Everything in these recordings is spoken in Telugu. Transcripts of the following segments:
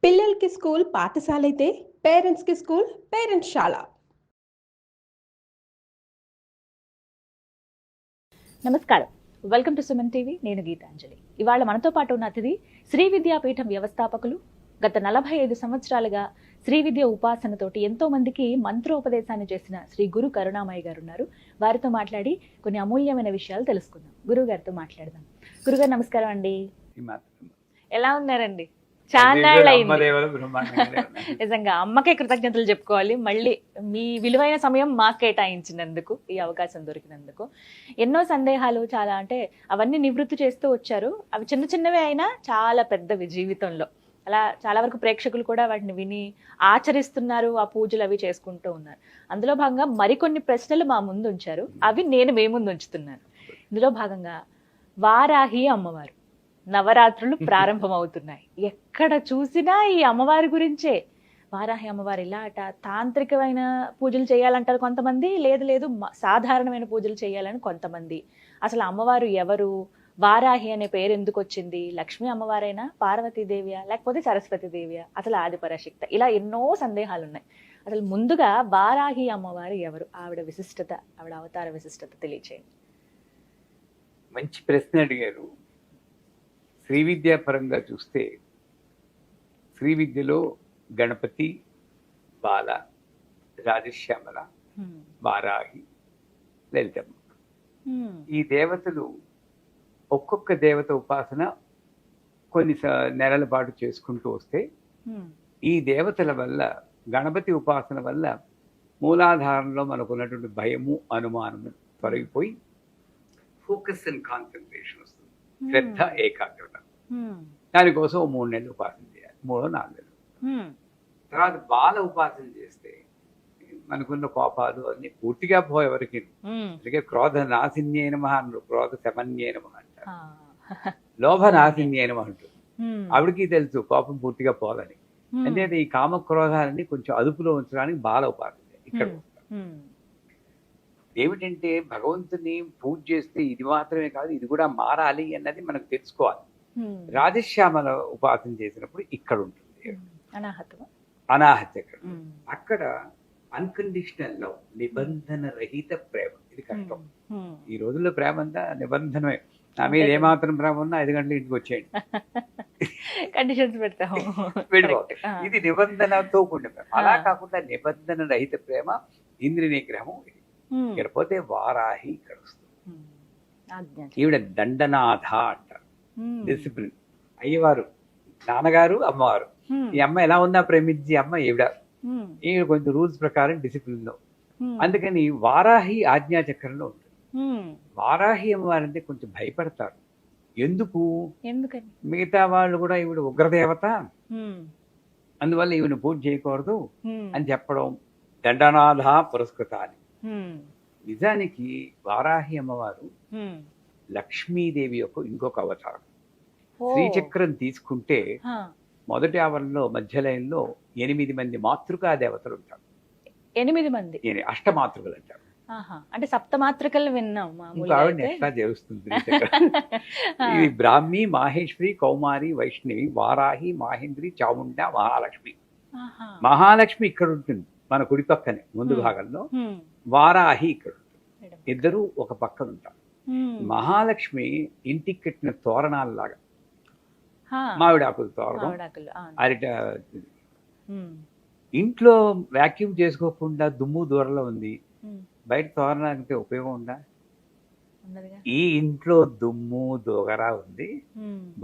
పిల్లలకి స్కూల్ పాఠశాల అయితే పేరెంట్స్కి స్కూల్ పేరెంట్స్శాల. నమస్కారం, వెల్కమ్ టు సుమన్ టీవీ. నేను గీతాంజలి. ఇవాళ మనతో పాటు ఉన్న అతిథి శ్రీ విద్యాపీఠం వ్యవస్థాపకులు, గత 45 సంవత్సరాలుగా శ్రీ విద్య ఉపాసనతోటి ఎంతో మందికి మంత్రోపదేశాన్ని చేసిన శ్రీ గురు కరుణామయ్య గారు ఉన్నారు. వారితో మాట్లాడి కొన్ని అమూల్యమైన విషయాలు తెలుసుకుందాం. గురువు గారితో మాట్లాడదాం. గురుగారు నమస్కారం అండి. ఎలా ఉన్నారండి? చాలా నిజంగా అమ్మకే కృతజ్ఞతలు చెప్పుకోవాలి. మళ్ళీ మీ విలువైన సమయం మాకు కేటాయించినందుకు, ఈ అవకాశం దొరికినందుకు. ఎన్నో సందేహాలు చాలా అంటే అవన్నీ నివృత్తి చేస్తూ వచ్చారు. అవి చిన్న చిన్నవే అయినా చాలా పెద్దవి జీవితంలో. అలా చాలా వరకు ప్రేక్షకులు కూడా వాటిని విని ఆచరిస్తున్నారు, ఆ పూజలు అవి చేసుకుంటూ ఉన్నారు. అందులో భాగంగా మరికొన్ని ప్రశ్నలు మా ముందు ఉంచారు, అవి నేను మీ ముందు ఉంచుతున్నాను. ఇందులో భాగంగా వారాహి అమ్మవారు నవరాత్రులు ప్రారంభమవుతున్నాయి. ఎక్కడ చూసినా ఈ అమ్మవారి గురించే. వారాహి అమ్మవారు ఇలా అట తాంత్రికమైన పూజలు చేయాలంటారు కొంతమంది, లేదు సాధారణమైన పూజలు చేయాలని కొంతమంది. అసలు అమ్మవారు ఎవరు? వారాహి అనే పేరు ఎందుకు వచ్చింది? లక్ష్మీ అమ్మవారైనా, పార్వతీదేవియా, లేకపోతే సరస్వతీదేవియా, అసలు ఆది పరాశక్త? ఇలా ఎన్నో సందేహాలు ఉన్నాయి. అసలు ముందుగా వారాహి అమ్మవారు ఎవరు? ఆవిడ విశిష్టత, ఆవిడ అవతార విశిష్టత తెలియచేయండి. మంచి ప్రశ్న అడిగారు. శ్రీ విద్యా పరంగా చూస్తే శ్రీ విద్యలో గణపతి, బాల, రాజశ్యామల, వారాహి, లలితమ్మ, ఈ దేవతలు ఒక్కొక్క దేవత ఉపాసన కొన్ని నెలల పాటు చేసుకుంటూ వస్తే ఈ దేవతల వల్ల, గణపతి ఉపాసన వల్ల మూలాధారంలో మనకున్నటువంటి భయము, అనుమానము తొలగిపోయి ఫోకస్ అండ్ కాన్సన్ట్రేషన్ వస్తుంది, శ్రద్ధ, ఏకాగ్రత. దానికోసం 3 నెలలు ఉపాసన చేయాలి, 3-4 నెలలు. తర్వాత బాల ఉపాసన చేస్తే మనకున్న కోపాలు అన్ని పూర్తిగా పోయేవరకు. అందుకే క్రోధ నాశిన్యే నమః అన్నారు, క్రోధ శమన్యే నమః అంటారు, లోభ నాశిన్యే నమః అంటారు. ఆవిడికి తెలుసు కోపం పూర్తిగా పోదని. అంటే ఈ కామ క్రోధాలని కొంచెం అదుపులో ఉంచడానికి బాల ఉపాసన ఇక్కడ ఏమిటంటే భగవంతుని పూజ చేస్తే ఇది మాత్రమే కాదు, ఇది కూడా మారాలి అన్నది మనకు తెలుసుకోవాలి. రాజశ్యామల ఉపాసన చేసినప్పుడు ఇక్కడ ఉంటుంది అనాహత చక్రం. అక్కడ అన్కండిషనల్ లవ్, నిబంధన రహిత ప్రేమ. ఇది కష్టం ఈ రోజుల్లో. ప్రేమ అంతా నిబంధనమే. నా మీద ఏమాత్రం ప్రేమ ఉన్నా 5 గంటల ఇంటికి వచ్చేయండి, కండిషన్స్ పెడతాము, వెళ్ళిపోతాయి. ఇది నిబంధనతో కూడిన ప్రేమ. అలా కాకుండా నిబంధన రహిత ప్రేమ, ఇంద్రియ నిగ్రహం. ఇక్కడ పోతే వారాహి ఇక్కడ వస్తుంది. ఈవిడ దండనాథ అంటారు, డిసిప్లిన్. అయ్యవారు నాన్నగారు, అమ్మవారు. ఈ అమ్మ ఎలా ఉన్నా ప్రేమించి అమ్మ ఈవిడ కొంచెం రూల్స్ ప్రకారం డిసిప్లిన్ లో. అందుకని వారాహి ఆజ్ఞాచక్రంలో ఉంటుంది. వారాహి అమ్మవారు అంటే కొంచెం భయపడతారు. ఎందుకు? మిగతా వాళ్ళు కూడా ఈవిడ ఉగ్రదేవత, అందువల్ల ఈవిడ పూజ చేయకూడదు అని చెప్పడం. దండనాథ పురస్కృత అని. నిజానికి వారాహి అమ్మవారు లక్ష్మీదేవి యొక్క ఇంకొక అవతారం. శ్రీచక్రం తీసుకుంటే మొదటి ఆవరణలో మధ్య లైన్లో 8 మంది మాతృకా దేవతలు ఉంటారు. 8 మంది అష్టమాతృకలు అంటారు. అంటే సప్తమాతృకలు విన్నాం. ఎట్లా చేస్తుంది ఇది? బ్రాహ్మి, మాహేశ్వరి, కౌమారి, వైష్ణవి, వారాహి, మాహేంద్రి, చాముండ, మహాలక్ష్మి. మహాలక్ష్మి ఇక్కడ ఉంటుంది మన కుడి పక్కనే ముందు భాగంలో, వారాహి ఇక్కడ ఉంటుంది. ఇద్దరు ఒక పక్కన ఉంటారు. మహాలక్ష్మి ఇంటికి కట్టిన తోరణాలలాగా, మామిడాకులు తోరణం, అరిట. ఇంట్లో వ్యాక్యూమ్ చేసుకోకుండా దుమ్ము దూరంలో ఉంది, బయట తోరణానికి ఉపయోగం ఉందా? ఈ ఇంట్లో దుమ్ము దోగరా ఉంది,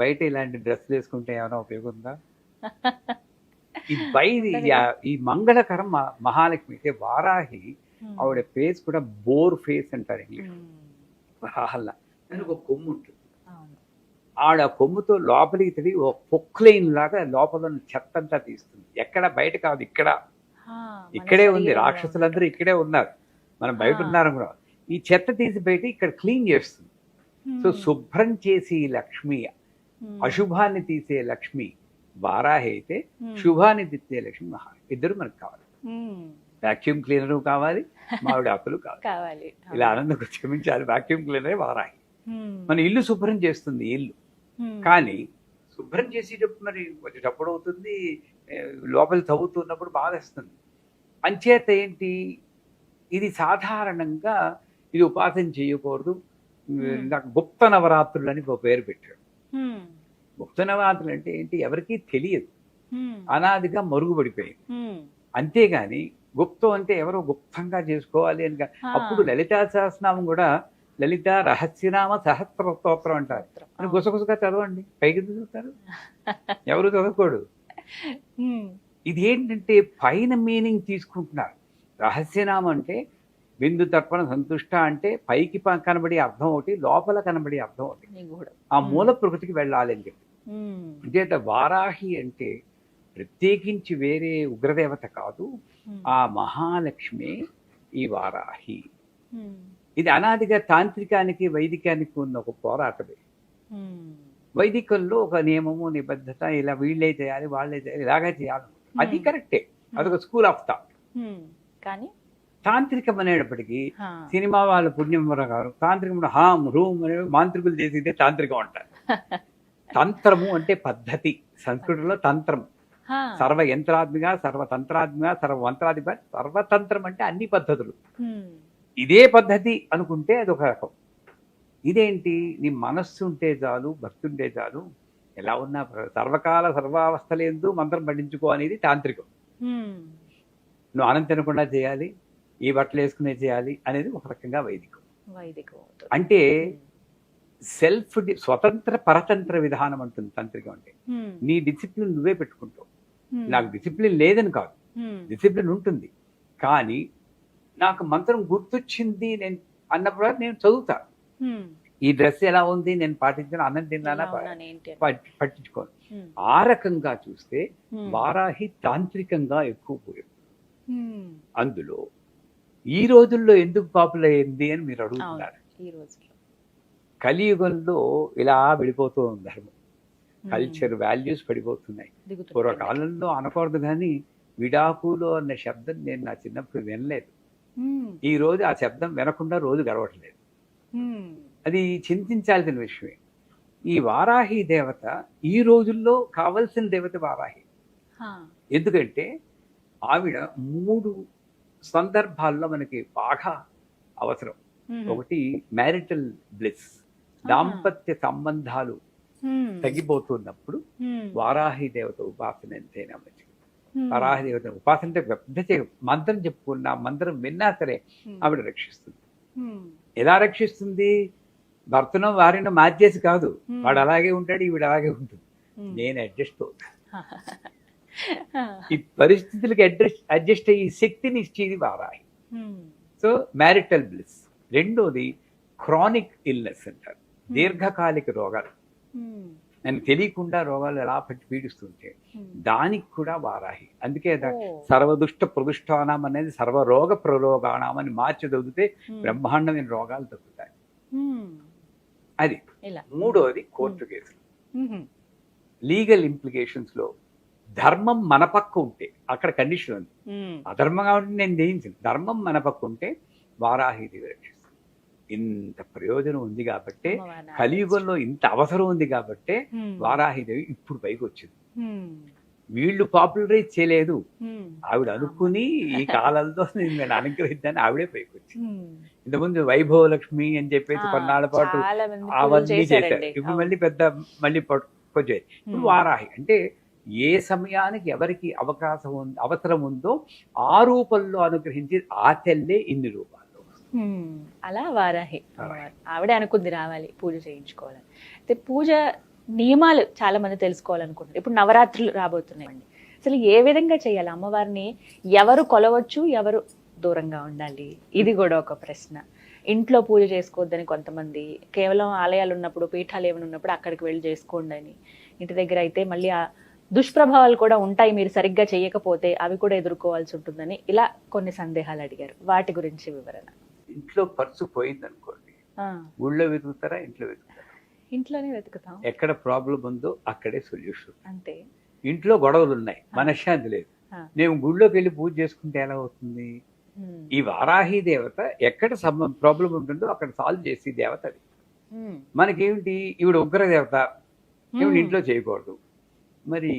బయట ఇలాంటి డ్రెస్సులు వేసుకుంటే ఏమైనా ఉపయోగం ఉందా? ఈ మంగళకరం మహాలక్ష్మి. అయితే వారాహి ఆవిడ ఫేస్ కూడా బోర్ ఫేస్ అంటారు ఇంగ్లీష్. దానికి ఒక కొమ్ము ఉంటుంది. ఆవిడ కొమ్ముతో లోపలికి తిరిగి ఒక పొక్లైన్ లాగా లోపల చెత్త అంతా తీస్తుంది. ఎక్కడ బయట కాదు, ఇక్కడే ఉంది. రాక్షసులందరూ ఇక్కడే ఉన్నారు, మనం బయట ఉన్నారు కూడా. ఈ చెత్త తీసి బయట ఇక్కడ క్లీన్ చేస్తుంది. సో శుభ్రం చేసి లక్ష్మి, అశుభాన్ని తీసే లక్ష్మి వారాహి అయితే, శుభాన్ని తీసే లక్ష్మి మహాలక్ష్మి. ఇద్దరు మనకు కావాలి. వాక్యూమ్ క్లీనరు కావాలి, మామిడి ఆకులు కావాలి. ఇలా ఆనందంగా క్షమించాలి. వాక్యూమ్ క్లీనరే వారాహి. మన ఇల్లు శుభ్రం చేస్తుంది ఇల్లు, కానీ శుభ్రం చేసేటప్పుడు మరి కొంచెం చప్పుడు అవుతుంది, లోపల తవ్వుతున్నప్పుడు బాధేస్తుంది. అంచేత ఏంటి, ఇది సాధారణంగా ఇది ఉపాసన చేయకూడదు. నాకు గుప్త నవరాత్రులు అని ఒక పేరు పెట్టాడు. గుప్త నవరాత్రులు అంటే ఏంటి, ఎవరికీ తెలియదు, అనాదిగా మరుగుపడిపోయింది. అంతేగాని గుప్తం అంటే ఎవరో గుప్తంగా చేసుకోవాలి అని అప్పుడు లలితా సహస్రనామం కూడా లలిత రహస్యనామ సహస్ర స్తోత్రం అంటారు. అని గుసగుసగా చదవండి, పైకి చదువుతారు, ఎవరు చదువుకోడు. ఇది ఏంటంటే పైన మీనింగ్ తీసుకుంటున్నారు. రహస్యనామం అంటే బిందు తర్పణ సంతుష్ట అంటే పైకి కనబడి అర్థం ఒకటి, లోపల కనబడి అర్థం ఒకటి. ఆ మూల ప్రకృతికి వెళ్ళాలి అని చెప్పి. అంటే వారాహి అంటే ప్రత్యేకించి వేరే ఉగ్రదేవత కాదు, ఆ మహాలక్ష్మి ఈ వారాహి. ఇది అనాదిగా తాంత్రికానికి వైదికానికి ఉన్న ఒక పోరాటమే. వైదికంలో ఒక నియమము నిబద్ధత, ఇలా వీళ్ళే చేయాలి వాళ్ళే చేయాలి ఇలాగే చేయాలి, అది కరెక్టే, అదొక స్కూల్ ఆఫ్ థాట్. కానీ తాంత్రికం అనేటప్పటికీ సినిమా వాళ్ళ పుణ్యం ప్రకారం తాంత్రికం హామ్ రూమ్ అనే మాంత్రికులు చేసేదే తాంత్రికం అంటారు. తంత్రము అంటే పద్ధతి, సంస్కృతంలో తంత్రం సర్వ యంత్రాత్మిక సర్వతంత్రాత్మిక సర్వమంత్రాత్మిక, సర్వతంత్రం అంటే అన్ని పద్ధతులు. ఇదే పద్ధతి అనుకుంటే అదొక రకం. ఇదేంటి, నీ మనస్సు ఉంటే చాలు, భక్తి ఉంటే చాలు, ఎలా ఉన్నా సర్వకాల సర్వావస్థలందు మంత్రం పఠించుకో అనేది తాంత్రికం. నువ్వు అన్నం తినకుండా చేయాలి, ఈ బట్టలు వేసుకునే చేయాలి అనేది ఒక రకంగా వైదికం. అంటే సెల్ఫ్ స్వతంత్ర పరతంత్ర విధానం అంటుంది తాంత్రికం. అంటే నీ డిసిప్లిన్ నువ్వే పెట్టుకుంటావు. నాకు డిసిప్లిన్ లేదని కాదు, డిసిప్లిన్ ఉంటుంది, కానీ నాకు మంత్రం గుర్తొచ్చింది నేను అన్నప్పుడు నేను చదువుతా. ఈ డ్రెస్ ఎలా ఉంది, నేను పాటించాను, అన్నం తిన్నానా పట్టించుకోను. ఆ రకంగా చూస్తే వారాహి తాంత్రికంగా ఎక్కువ పోయింది. అందులో ఈ రోజుల్లో ఎందుకు పాపులర్ అయింది అని మీరు అడుగుతున్నారు. కలియుగంలో ఇలా వెళ్ళిపోతూ ఉంది ధర్మం, కల్చర్ వాల్యూస్ పడిపోతున్నాయి. పూర్వకాలంలో అనకూడదు కానీ విడాకులో అన్న శబ్దం నేను నా చిన్నప్పుడు వినలేదు. ఈ రోజు ఆ శబ్దం వినకుండా రోజు గడవట్లేదు. అది చింతించాల్సిన విషయమే. ఈ వారాహి దేవత ఈ రోజుల్లో కావలసిన దేవత వారాహి. ఎందుకంటే ఆవిడ 3 సందర్భాల్లో మనకి బాగా అవసరం. ఒకటి మ్యారిటల్ బ్లిస్, దాంపత్య సంబంధాలు తగ్గిపోతున్నప్పుడు వారాహి దేవత ఉపాసన ఎంతైనా మంచిది. వారాహి దేవత ఉపాసన అంటే పెద్ద మంత్రం చెప్పుకున్నా, మంత్రం విన్నా సరే ఆవిడ రక్షిస్తుంది. ఎలా రక్షిస్తుంది? భర్తను వారిని మార్చేసి కాదు, వాడు అలాగే ఉంటాడు, ఈవిడ అలాగే ఉంటుంది, నేను అడ్జస్ట్ అవుతాను. ఈ పరిస్థితులకి అడ్జస్ట్ అయ్యి శక్తిని ఇచ్చేది వారాహి. So marital bliss. రెండోది క్రానిక్ ఇల్నెస్ అంటారు, దీర్ఘకాలిక రోగాలు, నేను తెలియకుండా రోగాలు ఎలా పట్టి పీడిస్తుంటే దానికి కూడా వారాహి. అందుకే సర్వదుష్ట ప్రదుష్టానం అనేది సర్వరోగ ప్రరోగాణం అని మార్చి చదివితే బ్రహ్మాండమైన రోగాలు తగ్గుతాయి. అది. మూడోది కోర్టు కేసులు, లీగల్ ఇంప్లికేషన్స్ లో ధర్మం మన పక్క ఉంటే అక్కడ కండిషన్ ఉంది. అధర్మంగా ఉంటే నేను జయించింది, ధర్మం మన పక్క ఉంటే వారాహిదేవి రక్షిస్తుంది. ఇంత ప్రయోజనం ఉంది కాబట్టి, కలియుగంలో ఇంత అవసరం ఉంది కాబట్టి వారాహిదేవి ఇప్పుడు పైకి వచ్చింది. వీళ్ళు పాపులరైజ్ చేయలేదు, ఆవిడ అనుకుని ఈ కాలంలో నేను అనుగ్రహిద్దాన్ని ఆవిడే పైకి వచ్చింది. ఇంతకుముందు వైభవ లక్ష్మి అని చెప్పేసి కొన్నాళ్ళ పాటు అవన్నీ చేశారు. ఇప్పుడు మళ్ళీ మళ్ళీ పట్టుకొచ్చాయి. ఇప్పుడు వారాహి అంటే ఏ సమయానికి ఎవరికి అవసరం ఉందో ఆ రూపంలో అనుగ్రహించి ఆ తెల్లే ఇన్ని రూపాల్లో. అలా వారాహి ఆవిడే అనుకుంది రావాలి, పూజ చేయించుకోవాలని. అయితే పూజ నియమాలు చాలా మంది తెలుసుకోవాలనుకుంటారు. ఇప్పుడు నవరాత్రులు రాబోతున్నాయండి, అసలు ఏ విధంగా చేయాలి? అమ్మవారిని ఎవరు కొలవచ్చు, ఎవరు దూరంగా ఉండాలి? ఇది కూడా ఒక ప్రశ్న. ఇంట్లో పూజ చేసుకోవద్దని కొంతమంది, కేవలం ఆలయాలు ఉన్నప్పుడు, పీఠాలు ఏమైనా ఉన్నప్పుడు అక్కడికి వెళ్ళి చేసుకోండి అని. ఇంటి దగ్గర అయితే మళ్ళీ ఆ దుష్ప్రభావాలు కూడా ఉంటాయి, మీరు సరిగ్గా చేయకపోతే అవి కూడా ఎదుర్కోవాల్సి ఉంటుందని ఇలా కొన్ని సందేహాలు అడిగారు. వాటి గురించి వివరణ. ఇంట్లో పర్సు పోయింది అనుకోండి, ఊళ్ళో వెతుకుతారా, ఇంట్లో వెతుకుతారా? ఇంట్లోనే వెతుకుతాం. ఎక్కడ ప్రాబ్లం ఉందో అక్కడే సొల్యూషన్. అంతే. ఇంట్లో గొడవలు ఉన్నాయి, మనశ్శాంతి లేదు, నేను గుళ్ళోకి వెళ్ళి పూజ చేసుకుంటే ఎలా అవుతుంది? ఈ వారాహి దేవత ఎక్కడ ప్రాబ్లం ఉంటుందో అక్కడ సాల్వ్ చేసి దేవత అది. మనకేమిటి, ఈవిడ ఉగ్ర దేవత, ఏమిటి ఇంట్లో చేయకూడదు. మరి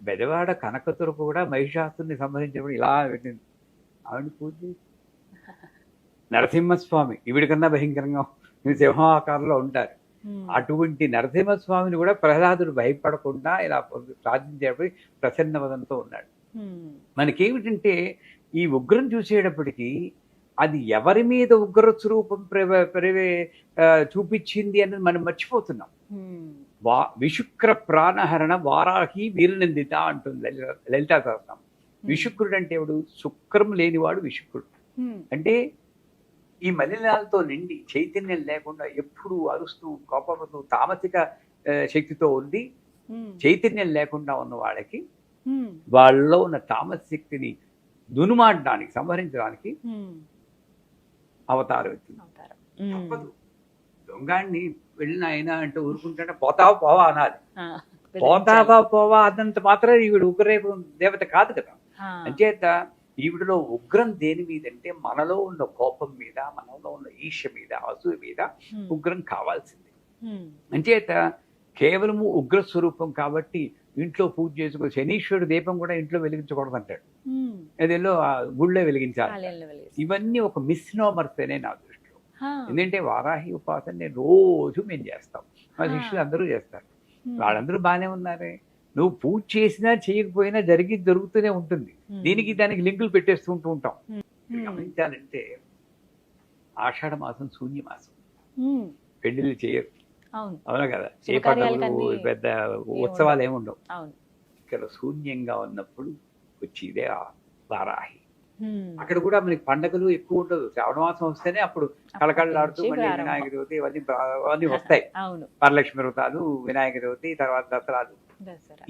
బెజవాడ కనకదుర్గ కూడా మహిషాసుని సంహరించినప్పుడు ఇలా పెట్టింది. ఆవిడ పూజ చేసి నరసింహస్వామి ఈవిడ కన్నా భయంకరంగా సింహం ఆకారంలో ఉంటారు. అటువంటి నరసింహస్వామిని కూడా ప్రహ్లాదుడు భయపడకుండా ఇలా ప్రార్థించేటప్పుడు ప్రసన్నవదంతో ఉన్నాడు. మనకేమిటంటే ఈ ఉగ్రం చూసేటప్పటికీ అది ఎవరి మీద ఉగ్ర స్వరూపం చూపించింది అన్నది మనం మర్చిపోతున్నాం. విశుక్ర ప్రాణహరణ వారాహి వీరనందిత అంటుంది లలితా సహస్రం. విశుక్రుడు అంటే ఎవడు? శుక్రం లేనివాడు విశుక్రుడు. అంటే ఈ మలినాలతో నిండి చైతన్యం లేకుండా ఎప్పుడు అరుస్తూ కోపడుతూ తామసిక శక్తితో ఉండి చైతన్యం లేకుండా ఉన్న వాళ్ళకి వాళ్ళలో ఉన్న తామస శక్తిని దునుమాడడానికి సంహరించడానికి అవతారం వచ్చింది. తప్పదు. దొంగాడిని వెళ్ళిన ఆయన అంటే ఊరుకుంటే పోతావా పోవా అనాలి. పోతావా పోవా అన్నంత మాత్రం ఈవిడ ఉగ్రరేపు దేవత కాదు కదా. అంచేత ఈవిడలో ఉగ్రం దేని మీద అంటే మనలో ఉన్న కోపం మీద, మనలో ఉన్న ఈర్ష్య మీద, అసూయ మీద ఉగ్రం కావాల్సింది. అంచేత కేవలము ఉగ్ర స్వరూపం కాబట్టి ఇంట్లో పూజ చేసుకో. శనీశ్వరుడు దీపం కూడా ఇంట్లో వెలిగించకూడదు అంటాడు. అదేలో గుళ్ళో వెలిగించాలి. ఇవన్నీ ఒక మిస్నోమర్స్ అనే నా దృష్టిలో. ఎందుకంటే వారాహి ఉపాసన నేను రోజు మేము చేస్తాం, మా శిష్యులు అందరూ చేస్తారు. వాళ్ళందరూ బాగానే ఉన్నారే. నువ్వు పూజ చేసినా చేయకపోయినా జరుగుతూనే ఉంటుంది. దీనికి దానికి లింకులు పెట్టేస్తుంటూ ఉంటాం. గమనించాలంటే ఆషాఢ మాసం శూన్యమాసం, పెళ్లిళ్ళు చేయరు. అవునా కదా? ఏ పండుగలు పెద్ద ఉత్సవాలు ఏముండవు. ఇక్కడ శూన్యంగా ఉన్నప్పుడు వచ్చేదే వారాహి. అక్కడ కూడా మనకి పండుగలు ఎక్కువ ఉండదు. శ్రావణ మాసం వస్తేనే అప్పుడు కళకళలాడుతూ మళ్ళీ వినాయక చవితి ఇవన్నీ వస్తాయి. వరలక్ష్మి వ్రతాలు, వినాయక చవితి, తర్వాత దసరాలు.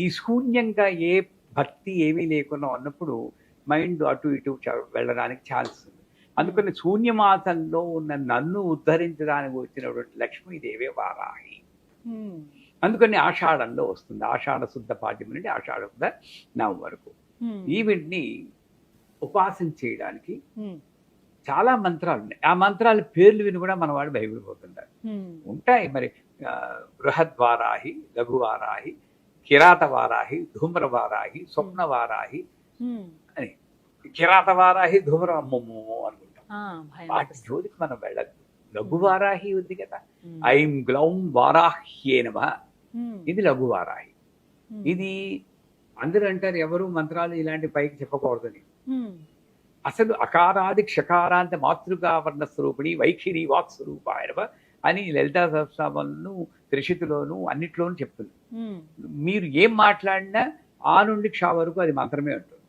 ఈ శూన్యంగా ఏ భక్తి ఏమీ లేకుండా ఉన్నప్పుడు మైండ్ అటు ఇటు వెళ్ళడానికి ఛాన్స్ ఉంది. అందుకని శూన్యమాసంలో ఉన్న నన్ను ఉద్ధరించడానికి వచ్చినటువంటి లక్ష్మీదేవి వారాహి. అందుకని ఆషాఢంలో వస్తుంది. ఆషాఢ శుద్ధ పాడ్యం నుండి ఆషాఢ శుద్ధ నవం వరకు ఈవిడ్ని ఉపాసన చేయడానికి చాలా మంత్రాలు ఉన్నాయి. ఆ మంత్రాల పేర్లు విని కూడా మన వాడు భయపడిపోతుంటారు. ఉంటాయి మరి. బృహద్వారాహి, లఘువారాహి, కిరాత వారాహి, ధూమ్ర వారాహి, స్వప్న వారాహి అని. కిరాత వారాహి ధూమ్ర అమ్మమ్మో అనుకుంటాం. వాటి జోలికి మనం వెళ్ళద్దు. లఘువారాహి ఉంది కదా, ఐం గ్లౌం వారాహ్యే నమః, ఇది లఘువారాహి. ఇది అందరూ అంటారు ఎవరు మంత్రాలు ఇలాంటి పైకి చెప్పకూడదని. అసలు అకారాది క్షకారాంత మాతృకావర్ణ స్వరూపిణి వైఖిరి వాక్ స్వరూపాయనవ అని లలితా సహస్రనామంలోను, త్రిశతిలోను అన్నిట్లోనూ చెప్తుంది. మీరు ఏం మాట్లాడినా ఆ నుండి క్ష వరకు అది మంత్రమే ఉంటుంది.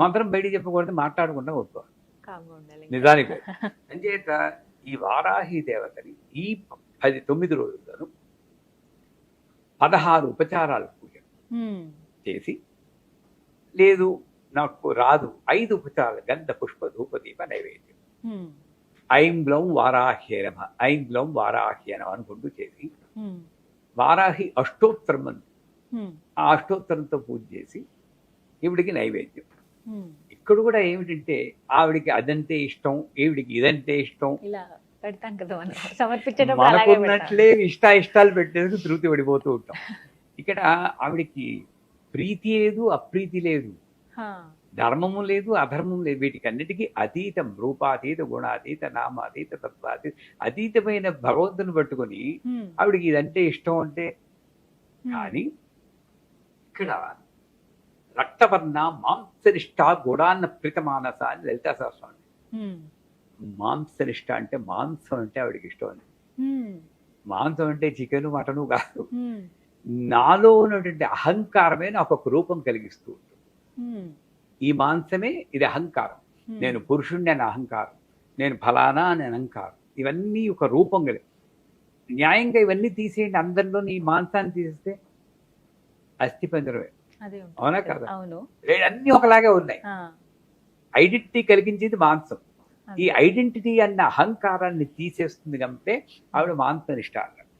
మంత్రం బయటికి చెప్పకూడదు, మాట్లాడకుండా వద్దు నిజానికి. అంచేత ఈ వారాహి దేవతని ఈ 9 రోజుల్లోనూ 16 ఉపచారాలు పూజ చేసి, లేదు నాకు రాదు 5 ఉపచారాలు గంధ పుష్ప ధూప దీప నైవేద్యం, ఐం గ్లౌం వారాహ్యే నమః, ఐం గ్లౌం వారాహ్యే నమః అనుకుంటూ చేసి వారాహి అష్టోత్తరం అని ఆ అష్టోత్తరంతో పూజ చేసి ఈవిడికి నైవేద్యం. ఇక్కడ కూడా ఏమిటంటే ఆవిడికి అదంటే ఇష్టం, ఈవిడికి ఇదంటే ఇష్టం. మనకున్నట్లే ఇష్టాలు పెట్టేందుకు తృప్తి పడిపోతూ ఉంటాం. ఇక్కడ ఆవిడికి ప్రీతి లేదు, అప్రీతి లేదు, ధర్మము లేదు, అధర్మం లేదు. వీటికి అన్నిటికీ అతీతం, రూపాతీత, గుణాతీత, నామాతీత, తత్వాతీత, అతీతమైన భగవంతుని పట్టుకొని ఆవిడికి ఇదంటే ఇష్టం అంటే. కానీ ఇక్కడ రక్తవర్ణ మాంసనిష్ట గుడాన్న ప్రీతమానస అని లలితా సహస్రం. మాంసనిష్ట అంటే మాంసం అంటే ఆవిడికి ఇష్టం అని. మాంసం అంటే చికెన్ మటను కాదు, నాలో ఉన్నటువంటి అహంకారమే నాకు ఒక రూపం కలిగిస్తూ ఉంటుంది. ఈ మాంసమే ఇది అహంకారం. నేను పురుషుణ్ణి అని అహంకారం, నేను ఫలానా అని అహంకారం. ఇవన్నీ ఒక రూపం కలిగి. న్యాయంగా ఇవన్నీ తీసేయండి, అందరిలో ఈ మాంసాన్ని తీసేస్తే అస్థి పంజరమే. అవునా కదా? అన్ని ఒకలాగే ఉన్నాయి. ఐడెంటిటీ కలిగించేది మాంసం. ఈ ఐడెంటిటీ అన్న అహంకారాన్ని తీసేస్తుంది కాబట్టి ఆవిడ మాంసనిష్ట అన్నాడు.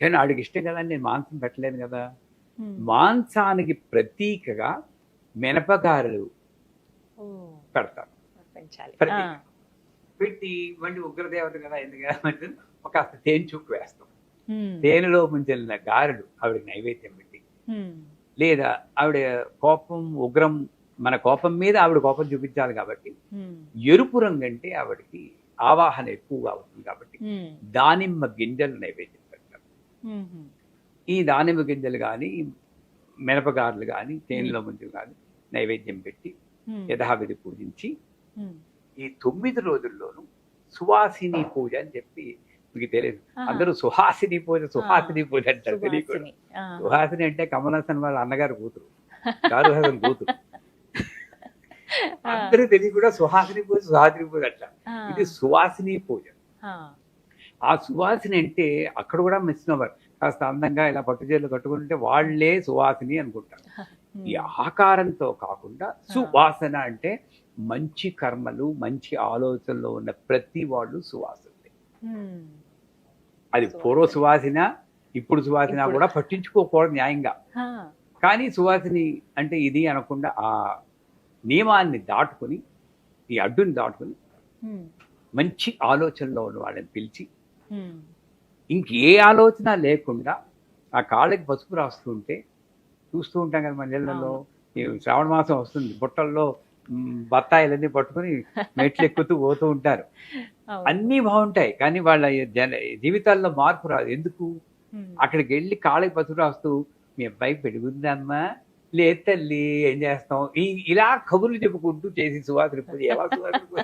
కానీ ఆవిడకి ఇష్టం కదా, నేను మాంసం పెట్టలేను కదా. మాంసానికి ప్రతీకగా మినపగారెలు పెడతారు. పెట్టి వండి ఉగ్రదేవత కదా, ఎందుకంటే ఒక తేనె చుక్కు వేస్తాం. తేనెలో ముంచెల్లిన గారెలు ఆవిడ నైవేద్యం పెట్టి, లేదా ఆవిడ కోపం ఉగ్రం, మన కోపం మీద ఆవిడ కోపం చూపించాలి కాబట్టి ఎరుపు రంగు అంటే ఆవిడకి ఆవాహన ఎక్కువగా అవుతుంది కాబట్టి దానిమ్మ గింజలు నైవేద్యం పెడతారు. ఈ దానిమ్మ గింజలు కానీ మినపగారులు కానీ తేనెలో ముంజలు కానీ నైవేద్యం పెట్టి యథావిధి పూజించి ఈ 9 రోజుల్లోనూ సువాసిని పూజ అని చెప్పి, మీకు తెలియదు, అందరూ సుహాసిని పూజ అంటారు. తెలియకూడదు. సుహాసిని అంటే కమలాసన్ వాళ్ళ అన్నగారు కూతురు, దారుహాసన్ కూతురు. అందరూ తెలియ కూడా సుహాసిని పూజ అంటారు. ఇది సువాసిని పూజ. ఆ సువాసిని అంటే అక్కడ కూడా మిస్నోవర్, కాస్త అందంగా ఇలా పట్టుచీరలు కట్టుకుంటే వాళ్లే సువాసిని అనుకుంటారు. ఈ ఆకారంతో కాకుండా సువాసన అంటే మంచి కర్మలు మంచి ఆలోచనలో ఉన్న ప్రతి వాళ్ళు సువాసనే. అది పూర్వ సువాసన ఇప్పుడు సువాసన కూడా పట్టించుకోకూడదు న్యాయంగా. కానీ సువాసిని అంటే ఇది అనకుండా ఆ నియమాన్ని దాటుకుని, ఈ అడ్డుని దాటుకుని మంచి ఆలోచనలో ఉన్న వాళ్ళని పిలిచి ఇంకే ఆలోచన లేకుండా ఆ కాళ్ళకి పసుపు రాస్తుంటే చూస్తూ ఉంటాం కదా మన ఇళ్లలో. శ్రావణ మాసం వస్తుంది, బుట్టల్లో బత్తాయిలన్నీ పట్టుకుని మెట్లు ఎక్కుతూ పోతూ ఉంటారు. అన్నీ బాగుంటాయి కానీ వాళ్ళ జీవితాల్లో మార్పు రాదు. ఎందుకు? అక్కడికి వెళ్ళి కాళ్ళకి పసుపు రాస్తూ మీ అబ్బాయి పెరుగుందమ్మా, లేదు తల్లి ఏం చేస్తాం, ఇలా కబుర్లు చెప్పుకుంటూ చేసి సువాసిని పూజ.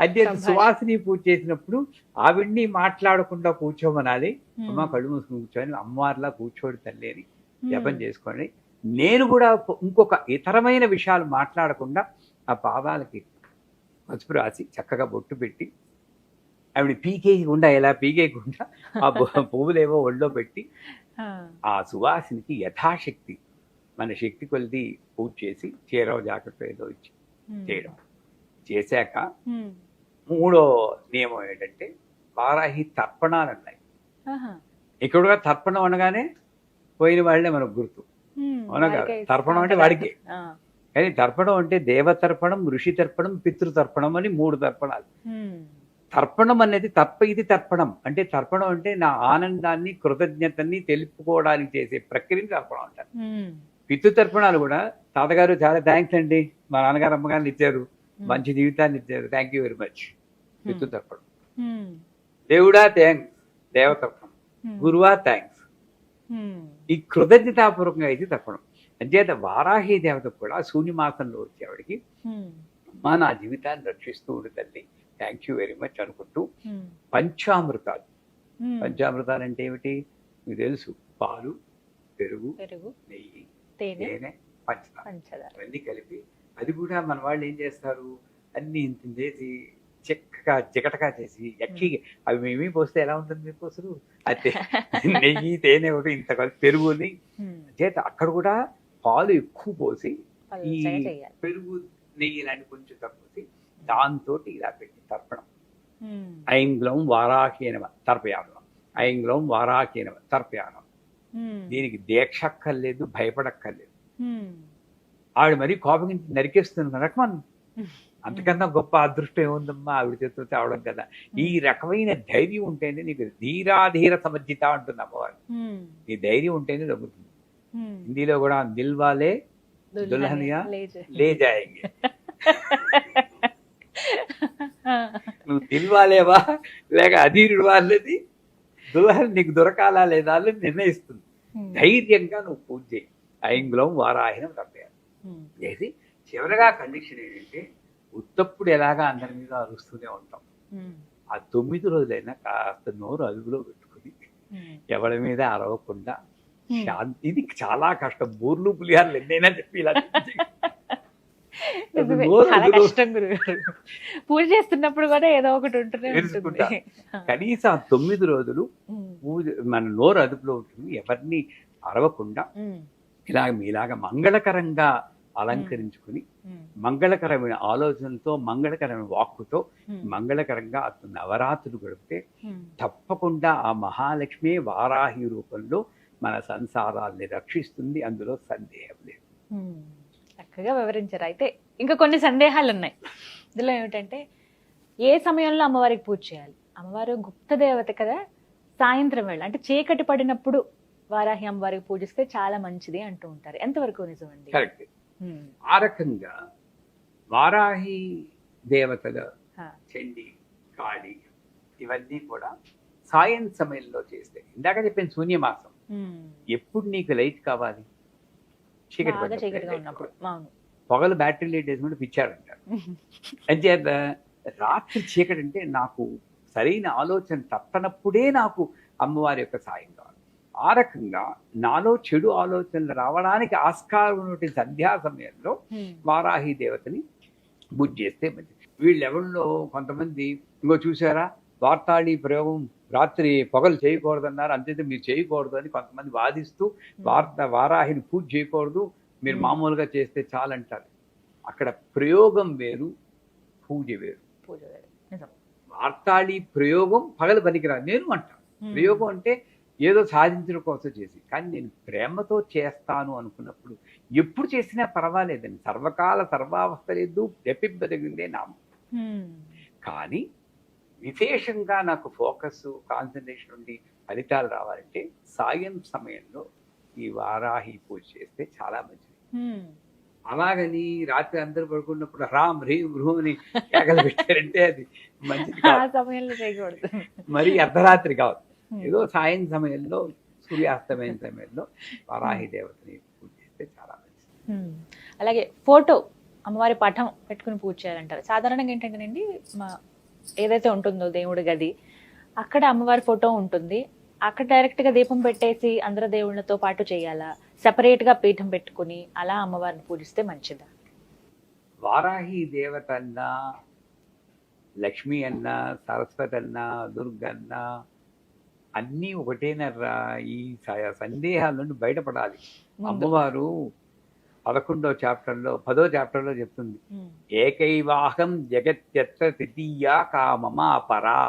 అదే సువాసిని పూజ చేసినప్పుడు ఆవిడ్ని మాట్లాడకుండా కూర్చోమనాలి. అమ్మ కళ్ళు మూసుకుని కూర్చొని అమ్మవారిలా కూర్చోడు తల్లి అని జపం చేసుకోండి. నేను కూడా ఇంకొక ఇతరమైన విషయాలు మాట్లాడకుండా ఆ పాదాలకి పసుపు రాసి చక్కగా బొట్టు పెట్టి ఆవిడ పీకేయకుండా, ఎలా పీకేయకుండా ఆ పువ్వులేవో ఒళ్ళో పెట్టి ఆ సువాసినికి యథాశక్తి మన శక్తి కొలిది పూజ చేసి చీరవ జాకెట్ ఏదో ఇచ్చి చేయడం. చేశాక మూడో నియమం ఏంటంటే వారాహి తర్పణాలు ఉన్నాయి. ఇక్కడ తర్పణం అనగానే పోయిన వాళ్ళే మనకు గుర్తు, అవునా కదా? తర్పణం అంటే వాడికి. కానీ తర్పణం అంటే దేవతర్పణం, ఋషి తర్పణం, పితృతర్పణం అని 3 తర్పణాలు. తర్పణం అనేది ఇది తర్పణం అంటే, తర్పణం అంటే నా ఆనందాన్ని కృతజ్ఞతని తెలుపుకోవడానికి చేసే ప్రక్రియని తర్పణం అంటారు. పితృతర్పణాలు కూడా తాతగారు చాలా థ్యాంక్స్ అండి, మా నాన్నగారు అమ్మగారిని ఇచ్చారు, మంచి జీవితాన్ని ఇచ్చారు, థ్యాంక్ యూ వెరీ మచ్, పితృతర్పణం. దేవుడా థ్యాంక్స్, దేవతర్పణం. గురువా థ్యాంక్స్. ఈ కృతజ్ఞతాపూర్వకంగా అయితే తర్పణం. అంచేత వారాహి దేవత కూడా శూన్యమాసంలో వచ్చేవాడికి మా నా జీవితాన్ని రక్షిస్తూ ఉండు తల్లి, థ్యాంక్ యూ వెరీ మచ్ అనుకుంటూ పంచామృతాలు. పంచామృతాలు అంటే ఏమిటి మీకు తెలుసు, పాలు, పెరుగు, నెయ్యి, తేనె, పంచదార అవన్నీ కలిపి, అది కూడా మన వాళ్ళు ఏం చేస్తారు, అన్ని ఇంత చేసి చెక్కగా జిగటగా చేసి ఎక్కి అవి మేమీ పోస్తే ఎలా ఉంటుంది మీకు అసలు, అయితే నెయ్యి తేనె ఒకటి ఇంత కలిపి పెరుగుని చేత అక్కడ కూడా పాలు ఎక్కువ పోసి ఈ పెరుగు నెయ్యి లాంటి కొంచెం తక్కువ దాంతో ఇలా పెట్టి తర్పణం. ఐంగ్లం వారాహీనమ తర్పయానం, ఐంగ్లం వారాహీనమ తర్పయానం. దీనికి దీక్ష అక్కర్లేదు, భయపడక్కర్లేదు. ఆవిడ మరీ కోపం నరికేస్తుంది రకమన్, అంతకన్నా గొప్ప అదృష్టం ఏముందమ్మా ఆవిడ చేతితో తేవడం కదా. ఈ రకమైన ధైర్యం ఉంటేనే నీకు ధీరాధీర సమర్జిత అంటుంది అమ్మవారు. ఈ ధైర్యం ఉంటేనే తగ్గుతుంది. హిందీలో కూడా దిల్వాలే దుల్హనియా లే జాయేంగే. నువ్వు దిల్వాలేవా లేక అధీరుడు వాళ్ళది దుల్హన్ నీకు దొరకాలా లేదా అని నిర్ణయిస్తుంది. ధైర్యంగా నువ్వు పూజ చేయి. ఐంగ్లం వారాహినం తప్పేయాలి చేసి చివరగా కండిషన్ ఏంటంటే, ఉత్తప్పుడు ఎలాగా అందరి మీద అరుస్తూనే ఉంటాం, ఆ 9 రోజులైనా కాస్త నోరు అదుపులో పెట్టుకుని ఎవరి మీద అరవకుండా శాంతి. ఇది చాలా కష్టం, బూర్లు పులిహార్లు ఎన్నైనా చెప్పి ఇలా పూజ చేస్తున్నప్పుడు కూడా ఏదో ఒకటి ఉంటుంది. కనీసం ఆ 9 రోజులు పూజ మన నోరు అదుపులో ఉంటుంది, ఎవరిని అరవకుండా మీలాగా మంగళకరంగా అలంకరించుకుని మంగళకరమైన ఆలోచనలతో, మంగళకరమైన వాక్కుతో మంగళకరంగా నవరాత్రులు గడిపితే తప్పకుండా ఆ మహాలక్ష్మి వారాహి రూపంలో మన సంసారాల్ని రక్షిస్తుంది. అందులో సందేహం లేదు. చక్కగా వివరించారు. అయితే ఇంకా కొన్ని సందేహాలు ఉన్నాయి. ఇందులో ఏమిటంటే, ఏ సమయంలో అమ్మవారికి పూజ చేయాలి? అమ్మవారు గుప్త దేవత కదా, సాయంత్రం వేళ అంటే చీకటి పడినప్పుడు వారాహి అమ్మవారికి పూజిస్తే చాలా మంచిది అంటూ ఉంటారు. ఎంతవరకు నిజమండి? కరెక్ట్. ఉమ్, ఆ రకంగా వారాహి దేవతల హా, చండి, కాళి ఇవన్నీ కూడా సాయం సమయంలో చేస్తే, ఇందాక చెప్పిన శూన్యమాసం ఉమ్, ఎప్పుడు నీకు లైట్ కావాలి? చీకటి బాగా పడ్డప్పుడే చీకటిగా light ఉన్నప్పుడు. కావాలి. అవును. పొగలు బ్యాటరీ లైట్ వేసుకుంటే పిచ్చాడంటారు. అంచేత రాత్రి చీకటి అంటే నాకు సరైన ఆలోచన తప్పనప్పుడే నాకు అమ్మవారి యొక్క సాయం కావాలి. ఆ రకంగా నాలో చెడు ఆలోచనలు రావడానికి ఆస్కారం ఉన్నటువంటి సంధ్యా సమయంలో ఉమ్, వారాహి దేవతని పూజ చేస్తే మంచిది. వీళ్ళెవరిలో కొంతమంది ఇంకో చూసారా, వార్తాళి ప్రయోగం రాత్రి పొగలు చేయకూడదన్నారు, అంతేతే మీరు చేయకూడదు అని కొంతమంది వాదిస్తూ వారాహిని పూజ చేయకూడదు, మీరు మామూలుగా చేస్తే చాలంటారు. అక్కడ ప్రయోగం వేరు, పూజ వేరు. పూజ వేరు. నిజం. వార్తాళి ప్రయోగం పగలు పనికిరాదు నేను అంటాను. ఉమ్, ప్రయోగం అంటే ఏదో సాధించడం కోసం చేసి, కానీ నేను ప్రేమతో చేస్తాను అనుకున్నప్పుడు ఎప్పుడు చేసినా పర్వాలేదండి. సర్వకాల సర్వావస్థలేదు జపింపదగిందే నామం. ఉమ్, కానీ విశేషంగా నాకు ఫోకస్, కాన్సన్ట్రేషన్ ఉండి ఫలితాలు రావాలంటే సాయం సమయంలో ఈ వారాహి పూజ చేస్తే చాలా మంచిది. ఉమ్, అలాగని రాత్రి అందరూ పడుకున్నప్పుడు రామ్ హ్రీం భ్రూమ్ అని కేకలు పెట్టారంటే అది మంచిది ఆ కాదు. సమయంలో చేయకూడదు. మరి అర్ధరాత్రి కాదు, ఉమ్, ఏదో సాయం సమయంలో, సూర్యాస్తమైన సమయంలో వారాహి దేవతని పూజ చేస్తే చాలా మంచిది. ఉమ్. అలాగే ఫోటో అమ్మవారి పటం పెట్టుకుని పూజ చేయాలంటారు. సాధారణంగా ఏంటంటేనండి, ఏదైతే ఉంటుందో దేవుడి గది, అక్కడ అమ్మవారి ఫోటో ఉంటుంది, అక్కడ డైరెక్ట్ గా దీపం పెట్టేసి అందరు దేవుళ్ళతో పాటు చేయాలా, సెపరేట్ గా పీఠం పెట్టుకుని అలా అమ్మవారిని పూజిస్తే మంచిదా? వారాహి దేవత అన్నా, లక్ష్మి అన్నా, సరస్వతి అన్నా, దుర్గన్న అన్నీ ఒకటేనర్రా. ఈ సందేహాల నుండి బయటపడాలి. ముందు. అమ్మవారు 11వ చాప్టర్లో 10వ చాప్టర్లో చెప్తుంది, ఉమ్, ఏకైవాహం జగత్యత్ర తృతీయా కామమా పరా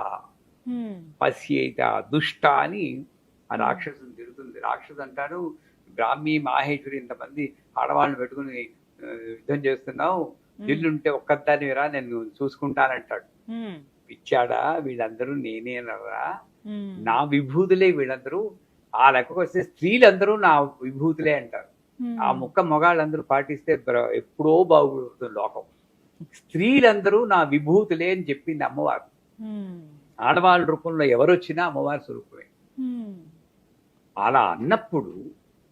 ఉమ్, పశ్యేత దుష్ట అని ఆ రాక్షసుని తిరుగుతుంది. రాక్షసు అంటాడు, బ్రాహ్మీ మాహేశ్వరి ఇంతమంది ఆడవాళ్ళని పెట్టుకుని యుద్ధం చేస్తున్నావు, ఇల్లుంటే ఒక్కదాని రా, నేను చూసుకుంటానంటాడు. ఉమ్, పిచ్చాడా, వీళ్ళందరూ నేనేనరా, ఉమ్, నా విభూతులే వీళ్ళందరూ. ఆ లెక్కకు వస్తే స్త్రీలందరూ నా విభూతులే అంటారు. ఉమ్, ఆ ముక్క మొగాళ్ళందరూ పాటిస్తే ఎప్పుడో బాగుపడుతుంది లోకం. స్త్రీలందరూ నా విభూతులే అని చెప్పింది అమ్మవారు. ఉమ్, ఆడవాళ్ళ రూపంలో ఎవరు వచ్చినా అమ్మవారి స్వరూపమే. ఉమ్, అలా అన్నప్పుడు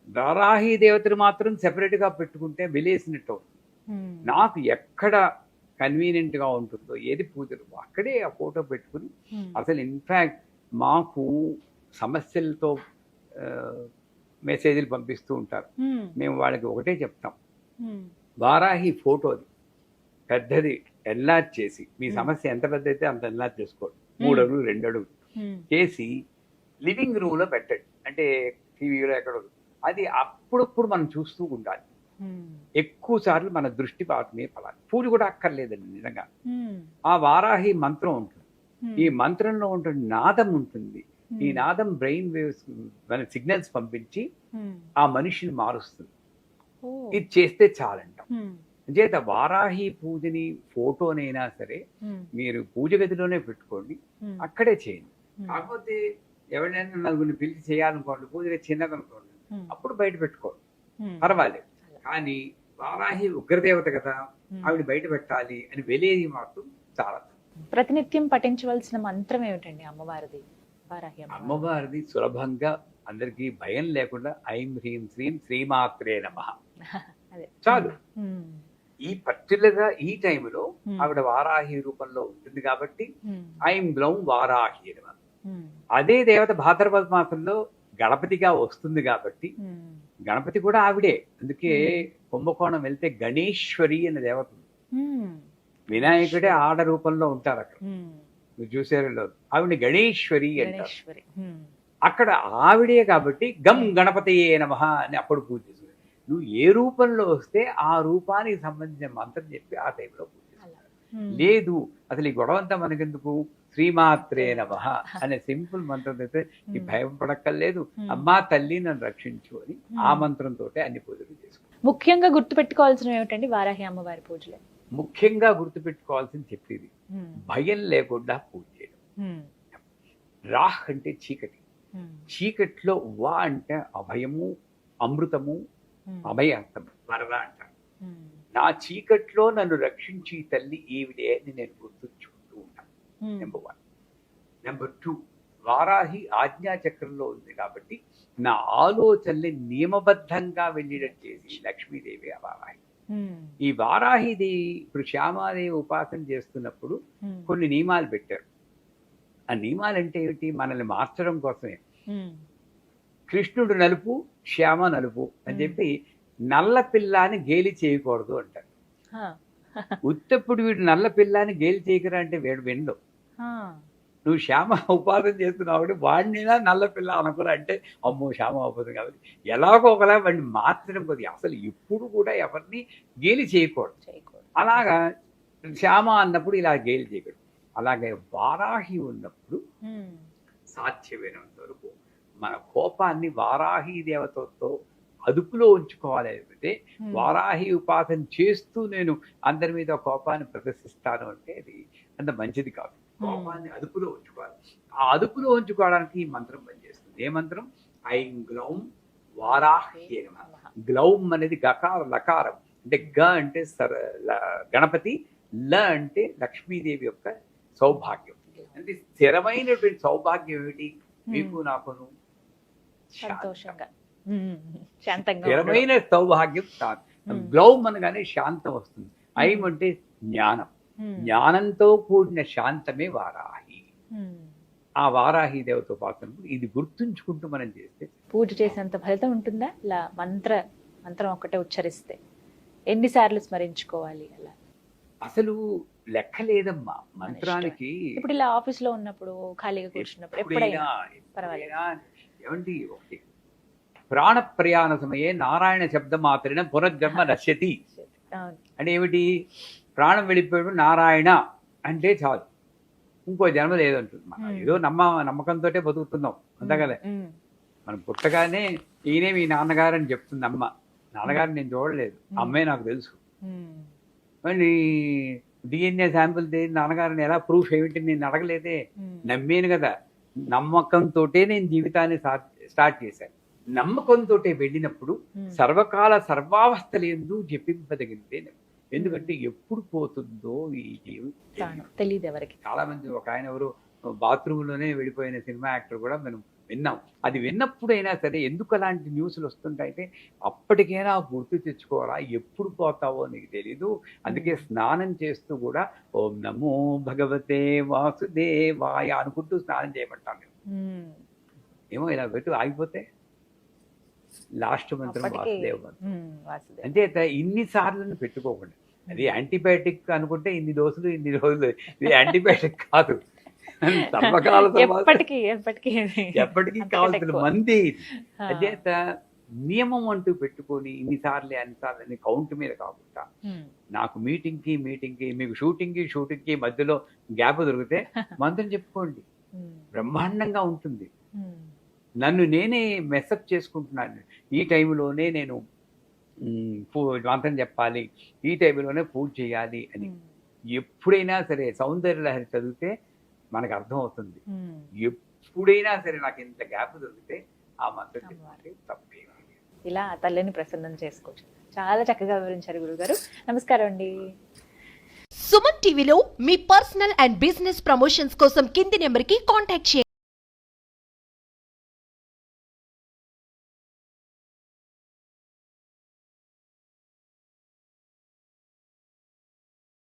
వారాహి దేవతను మాత్రం సెపరేట్ గా పెట్టుకుంటే వెలేసినట్టు అవుతుంది. ఉమ్, నాకు ఎక్కడ కన్వీనియంట్ గా ఉంటుందో, ఏది పూజలు అక్కడే ఆ ఫోటో పెట్టుకుని, ఉమ్, అసలు ఇన్ఫాక్ట్ మాకు సమస్యలతో మెసేజ్లు పంపిస్తూ ఉంటారు. ఉమ్, మేము వాళ్ళకి ఒకటే చెప్తాం, ఉమ్, వారాహి ఫోటోది పెద్దది ఎన్లార్జ్ చేసి, మీ సమస్య ఎంత పెద్ద అయితే అంత ఎన్లార్జ్ చేసుకోండి, 3 అడుగులు 2 అడుగులు ఉమ్, చేసి లివింగ్ రూమ్ లో పెట్టండి. అంటే టీవీలో ఎక్కడో అది అప్పుడప్పుడు మనం చూస్తూ ఉండాలి. ఉమ్, ఎక్కువ సార్లు మన దృష్టి వాటి మీద పడాలి. పూజ కూడా అక్కర్లేదండి నిజంగా. ఉమ్, ఆ వారాహి మంత్రం ఉంటుంది, ఉమ్, ఈ మంత్రంలో ఉంటుంది నాదం ఉంటుంది. ఈ ఉమ్, నాదం బ్రెయిన్ వేవ్స్ మన సిగ్నల్స్ పంపించి ఉమ్, ఆ మనిషిని మారుస్తుంది. ఓ, ఇది చేస్తే చాలంటాం. ఉమ్, చేత వారాహి పూజని ఫోటోనైనా సరే ఉమ్, మీరు పూజ గదిలోనే పెట్టుకోండి, ఉమ్, అక్కడే చేయండి. ఉమ్, కాకపోతే ఎవరైనా నలుగురిని పిలిచి చేయాలనుకోండి, పూజ గది చిన్నదనుకోండి, ఉమ్, అప్పుడు బయట పెట్టుకోండి, ఉమ్, పర్వాలేదు. కానీ వారాహి ఉగ్రదేవత కదా, ఉమ్. ఆవిడ బయట పెట్టాలి అని వెలేది మాత్రం చాలా తప్పు. ప్రతినిత్యం పఠించవలసిన మంత్రం ఏమిటండి అమ్మవారిది, వారాహి అమ్మవారి? అమ్మవారిది సులభంగా అందరికీ భయం లేకుండా ఐం హ్రీం శ్రీం శ్రీమాత్రే నమః అదే చాలు. ఉమ్, ఈ పర్టికులర్ గా ఈ టైంలో ఉమ్, ఆవిడ వారాహి రూపంలో ఉంటుంది కాబట్టి ఉమ్, ఐం గ్లౌం వారాహి నమః. ఉమ్, అదే దేవత భాద్రపద మాసంలో గణపతిగా వస్తుంది కాబట్టి ఉమ్, గణపతి కూడా ఆవిడే. అందుకే కుంభకోణం వెళ్తే గణేశ్వరి అనే దేవత ఉంది. ఉమ్, వినాయకుడే ఆడ రూపంలో ఉంటారు అక్కడ, ఉమ్, మీరు చూసారో ఆవిడ గణేశ్వరి అంటారు. గణేశ్వరి. ఉమ్, అక్కడ ఆవిడే కాబట్టి గం గణపతయే నమః అని అప్పుడు పూజ చేస్తుంది. నువ్వు ఏ రూపంలో వస్తే ఆ రూపానికి సంబంధించిన మంత్రం చెప్పి ఆ టైంలో పూజ చేస్తావు. అలా. ఉమ్, లేదు అసలు ఈ గొడవ అంతా మనకెందుకు, శ్రీమాత్రే నమః అనే సింపుల్ మంత్రం అయితే ఈ భయం పడక్కర్లేదు. అమ్మా తల్లి నన్ను రక్షించు అని ఆ మంత్రంతో అన్ని పూజలు చేసుకో. ముఖ్యంగా గుర్తు పెట్టుకోవాల్సినవి ఏమిటండి వారాహి అమ్మవారి పూజలు? ముఖ్యంగా గుర్తుపెట్టుకోవాల్సింది చెప్పేది, ఉమ్, భయం లేకుండా పూజ చేయడం. ఉమ్, రాహ్ అంటే చీకటి, చీకట్లో వా అంటే అభయము, అమృతము, అభయార్థం, వరద అంటారు. నా చీకట్లో నన్ను రక్షించి తల్లి ఈవిడే అని నేను గుర్తుంచుకుంటూ ఉంటాను. నెంబర్ 1. నెంబర్ 2, వారాహి ఆజ్ఞాచక్రంలో ఉంది కాబట్టి నా ఆలోచనల్ని నియమబద్ధంగా వెళ్ళేటట్టు చేసి లక్ష్మీదేవి ఆ వారాహి. ఈ వారాహిదేవి ఇప్పుడు శ్యామాదేవి ఉపాసన చేస్తున్నప్పుడు కొన్ని నియమాలు పెట్టారు. ఆ నియమాలు అంటే ఏమిటి? మనల్ని మార్చడం కోసమే. కృష్ణుడు నలుపు, శ్యామ నలుపు అని చెప్పి నల్ల పిల్లాని గేలి చేయకూడదు అంటారు. ఉత్తప్పుడు వీడు నల్ల పిల్లాని గేలి చేయకరా అంటే వీడు విండు. నువ్వు శ్యామ ఉపాసన చేస్తున్నావు వాడినినా నల్ల పిల్ల అనుకురా అంటే అమ్మో శ్యామ ఉపాసన కాబట్టి ఎలాగో ఒకలా వాడిని మార్చడం కొద్దిగా. అసలు ఎప్పుడు కూడా ఎవరిని గేలి చేయకూడదు. అలాగా శ్యామ అన్నప్పుడు ఇలా గేలి చేయకూడదు. అలాగే వారాహి ఉన్నప్పుడు సాధ్యమైనంత వరకు మన కోపాన్ని వారాహి దేవతతో అదుపులో ఉంచుకోవాలి. అయితే వారాహి ఉపాసన చేస్తూ నేను అందరి మీద కోపాన్ని ప్రదర్శిస్తాను అంటే అది అంత మంచిది కాదు. కోపాన్ని అదుపులో ఉంచుకోవాలి. ఆ అదుపులో ఉంచుకోవడానికి ఈ మంత్రం పనిచేస్తుంది. ఏ మంత్రం? ఐం గ్లౌం వారాహ్యే నమః. గ్లౌం అనేది గకార లకారం అంటే గ అంటే గణపతి, ల అంటే లక్ష్మీదేవి యొక్క సౌభాగ్యం. అంటే స్థిరమైనటువంటి సౌభాగ్యం ఏమిటి? మీకు నాకును సంతోషంగా శాంతంగా స్థిరమైన సౌభాగ్యం. గ్లౌమ్ అనగానే శాంతం వస్తుంది. ఐం అంటే జ్ఞానం, జ్ఞానంతో కూడిన శాంతమే వారాహి. ఆ వారాహి దేవత ఉపాసనకు ఇది గుర్తుంచుకుంటూ మనం చేస్తే పూజ చేసేంత ఫలితం ఉంటుందా? ఇలా మంత్రం ఒక్కటే ఉచ్చరిస్తే ఎన్నిసార్లు స్మరించుకోవాలి? అలా అసలు లెక్క లేదమ్మా మంత్రానికి. ఇప్పుడు ఇలా ఆఫీస్ లో ఉన్నప్పుడు, ఖాళీగా కూర్చున్నప్పుడు, ఎప్పుడైనా ఏమండి, ఒకటి ప్రాణ ప్రయాణ సమయే నారాయణ శబ్ద మాత్రమే పునర్జన్మ నశ్యతి అంటే ఏమిటి? ప్రాణం వెళ్ళిపోయాడు నారాయణ అంటే చాలు, ఇంకో జన్మ లేదంటుంది. మనం ఏదో నమ్మకంతో బతుకుతున్నాం అంతే కదా. మనం పుట్టగానే ఈయనే మీ నాన్నగారు అని చెప్తుంది అమ్మ. నాన్నగారిని నేను చూడలేదు, అమ్మే నాకు తెలుసు. మళ్ళీ డిఎన్ఏ శాంపుల్ నాన్నగారిని ఎలా ప్రూఫ్ ఏమిటి నేను అడగలేదే, నమ్మేను కదా. నమ్మకంతో నేను జీవితాన్ని స్టార్ట్ చేశాను. నమ్మకంతో వెళ్ళినప్పుడు సర్వకాల సర్వావస్థలందు జపింపదగితే. ఎందుకంటే ఎప్పుడు పోతుందో ఈ జీవితం తెలియదు ఎవరికి. చాలా మంది, ఒక ఆయన ఎవరు బాత్రూమ్ లోనే వెళ్ళిపోయిన సినిమా యాక్టర్ కూడా మనం విన్నాం. అది విన్నప్పుడైనా సరే ఎందుకు అలాంటి న్యూస్లు వస్తుంటాయంటే అప్పటికైనా గుర్తు తెచ్చుకోవాలా, ఎప్పుడు పోతావో నీకు తెలీదు. అందుకే స్నానం చేస్తూ కూడా ఓం నమో భగవతే వాసుదేవాయ అనుకుంటూ స్నానం చేయమంటాం మేము. ఏమో ఇలా పెట్టు ఆగిపోతే లాస్ట్ మంత్రం వాసుదేవ మంత్రం. అంటే ఇన్నిసార్లు పెట్టుకోకుండా. అది యాంటీబయాటిక్ అనుకుంటే ఇన్ని డోసులు ఇన్ని రోజులు, ఇది యాంటీబయాటిక్ కాదు. ఎప్పటికీ కావాల్సిన మంది. అదేత నియమం అంటూ పెట్టుకొని ఇన్నిసార్లు అన్నిసార్లు అని కౌంట్ మీద కాకుండా నాకు మీటింగ్ కి మీకు షూటింగ్ కి మధ్యలో గ్యాప్ దొరికితే మంత్రం చెప్పుకోండి, బ్రహ్మాండంగా ఉంటుంది. నన్ను నేనే మెసప్ చేసుకుంటున్నాను. ఈ టైంలోనే నేను మంత్రం చెప్పాలి, ఈ టైంలోనే పూజ చేయాలి అని. ఎప్పుడైనా సరే సౌందర్య లహరి చదివితే మనకు అర్థం అవుతుంది. ఎప్పుడైనా సరే నాకు ఇంత గ్యాప్ దొరికితే ఆ మంత్రం చెప్పాలి, తప్పే. ఇలా తల్లిని ప్రసన్నం చేసుకోవచ్చు. చాలా చక్కగా వివరించారు గురుగారు. నమస్కారం అండి. సుమన్ టీవీలో మీ పర్సనల్ అండ్ బిజినెస్ ప్రమోషన్స్ కోసం కింది నెంబర్కి కాంటాక్ట్ చేయండి.